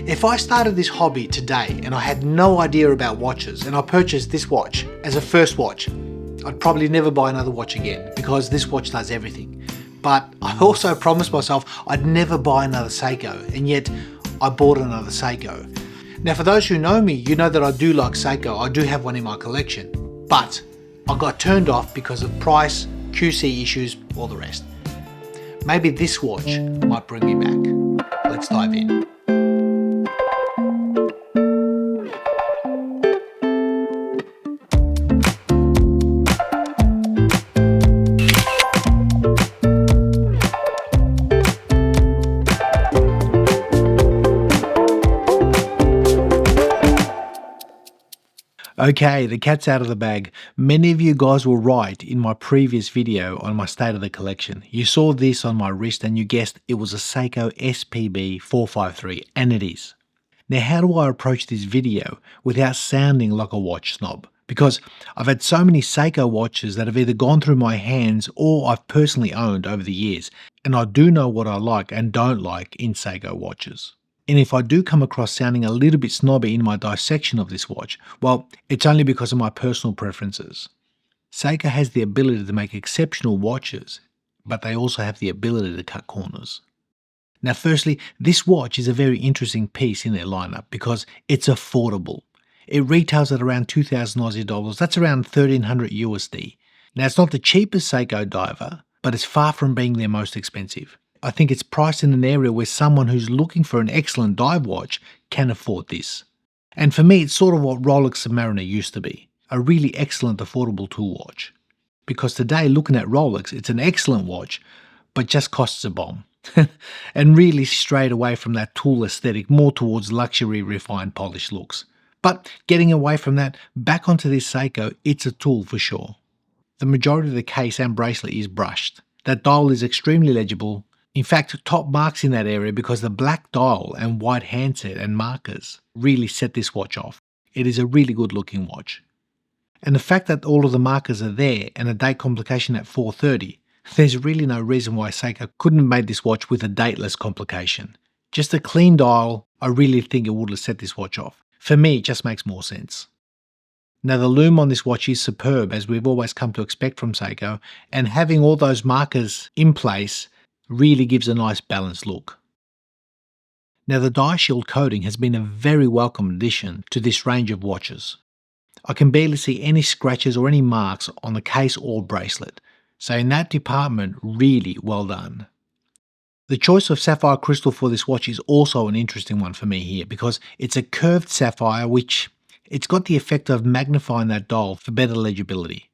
If I started this hobby today and I had no idea about watches and I purchased this watch as a first watch, I'd probably never buy another watch again because this watch does everything. But I also promised myself I'd never buy another Seiko, and yet I bought another Seiko. Now for those who know me, you know that I do like Seiko. I do have one in my collection, but I got turned off because of price, QC issues, all the rest. Maybe this watch might bring me back. Let's dive in. Okay, the cat's out of the bag. Many of you guys were right in my previous video on my state of the collection. You saw this on my wrist and you guessed it was a SEIKO SPB453, and it is. Now how do I approach this video without sounding like a watch snob? Because I've had so many SEIKO watches that have either gone through my hands or I've personally owned over the years, and I do know what I like and don't like in SEIKO watches. And if I do come across sounding a little bit snobby in my dissection of this watch, well, it's only because of my personal preferences. SEIKO has the ability to make exceptional watches, but they also have the ability to cut corners. Now firstly, this watch is a very interesting piece in their lineup because it's affordable. It retails at around 2,000 Aussie dollars, that's around 1,300 USD. Now it's not the cheapest SEIKO diver, but it's far from being their most expensive. I think it's priced in an area where someone who's looking for an excellent dive watch can afford this. And for me, it's sort of what Rolex Submariner used to be, a really excellent affordable tool watch. Because today, looking at Rolex, it's an excellent watch, but just costs a bomb. And really strayed away from that tool aesthetic, more towards luxury, refined, polished looks. But getting away from that, back onto this Seiko, it's a tool for sure. The majority of the case and bracelet is brushed. That dial is extremely legible. In fact, top marks in that area because the black dial and white handset and markers really set this watch off. It is a really good looking watch. And the fact that all of the markers are there and a date complication at 4:30, there's really no reason why Seiko couldn't have made this watch with a dateless complication. Just a clean dial, I really think it would have set this watch off. For me, it just makes more sense. Now the lume on this watch is superb, as we've always come to expect from Seiko, and having all those markers in place really gives a nice balanced look. Now the die shield coating has been a very welcome addition to this range of watches. I can barely see any scratches or any marks on the case or bracelet, so in that department, really well done. The choice of sapphire crystal for this watch is also an interesting one for me here because it's a curved sapphire which it's got the effect of magnifying that dial for better legibility,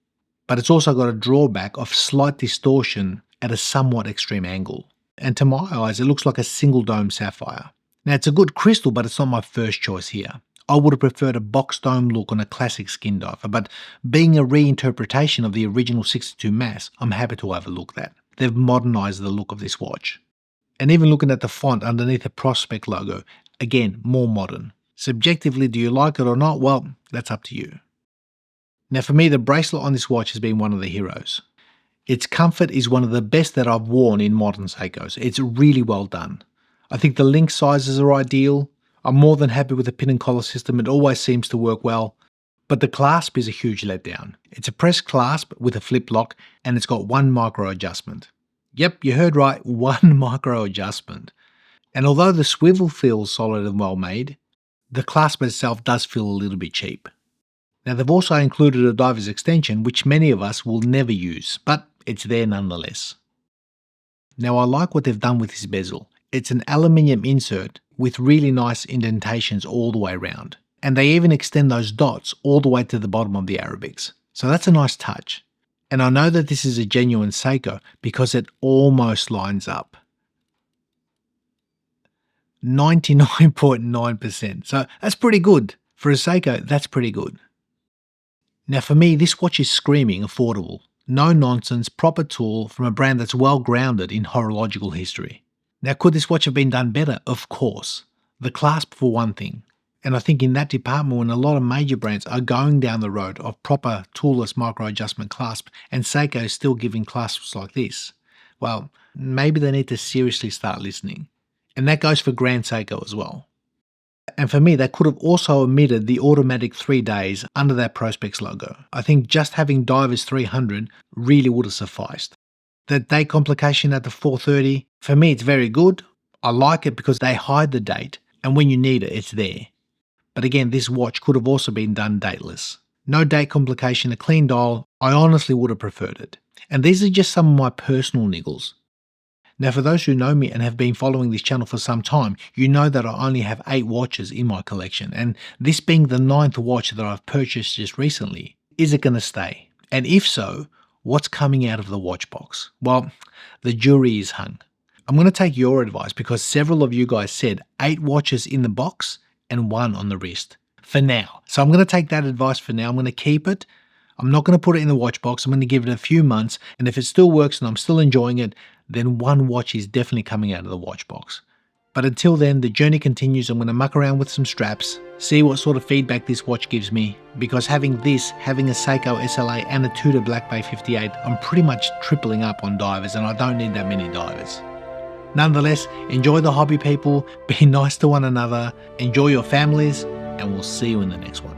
but it's also got a drawback of slight distortion at a somewhat extreme angle. And to my eyes, it looks like a single dome sapphire. Now it's a good crystal, but it's not my first choice here. I would have preferred a box dome look on a classic skin diver, but being a reinterpretation of the original 62 mass, I'm happy to overlook that. They've modernised the look of this watch. And even looking at the font underneath the Prospect logo, again, more modern. Subjectively, do you like it or not? Well, that's up to you. Now for me, the bracelet on this watch has been one of the heroes. Its comfort is one of the best that I've worn in modern Seikos. It's really well done. I think the link sizes are ideal. I'm more than happy with the pin and collar system. It always seems to work well. But the clasp is a huge letdown. It's a press clasp with a flip lock and it's got one micro adjustment. Yep, you heard right, one micro adjustment. And although the swivel feels solid and well made, the clasp itself does feel a little bit cheap. Now they've also included a diver's extension, which many of us will never use, but it's there nonetheless. Now I like what they've done with this bezel. It's an aluminium insert with really nice indentations all the way around. And they even extend those dots all the way to the bottom of the Arabics. So that's a nice touch. And I know that this is a genuine Seiko because it almost lines up. 99.9%. So that's pretty good. For a Seiko, that's pretty good. Now for me, this watch is screaming affordable. No nonsense, proper tool from a brand that's well grounded in horological history. Now could this watch have been done better? Of course. The clasp for one thing. And I think in that department when a lot of major brands are going down the road of proper toolless micro adjustment clasp and Seiko is still giving clasps like this, well, maybe they need to seriously start listening. And that goes for Grand Seiko as well. And for me, they could have also omitted the automatic 3 days under that Prospex logo. I think just having divers 300 really would have sufficed. The date complication at the 4:30, for me it's very good. I like it because they hide the date, and when you need it, it's there. But again, this watch could have also been done dateless. No date complication, a clean dial, I honestly would have preferred it. And these are just some of my personal niggles. Now for those who know me and have been following this channel for some time, you know that I only have 8 watches in my collection, and this being the 9th watch that I've purchased just recently, is it going to stay? And if so, what's coming out of the watch box? Well, the jury is hung. I'm going to take your advice because several of you guys said 8 watches in the box and 1 on the wrist. For now. So I'm going to take that advice for now. I'm going to keep it. I'm not going to put it in the watch box. I'm going to give it a few months, and if it still works and I'm still enjoying it, then 1 watch is definitely coming out of the watch box. But until then, the journey continues. I'm going to muck around with some straps, see what sort of feedback this watch gives me, because having a SEIKO SLA and a Tudor Black Bay 58, I'm pretty much tripling up on divers, and I don't need that many divers. Nonetheless, enjoy the hobby, people, be nice to one another, enjoy your families, and we'll see you in the next one.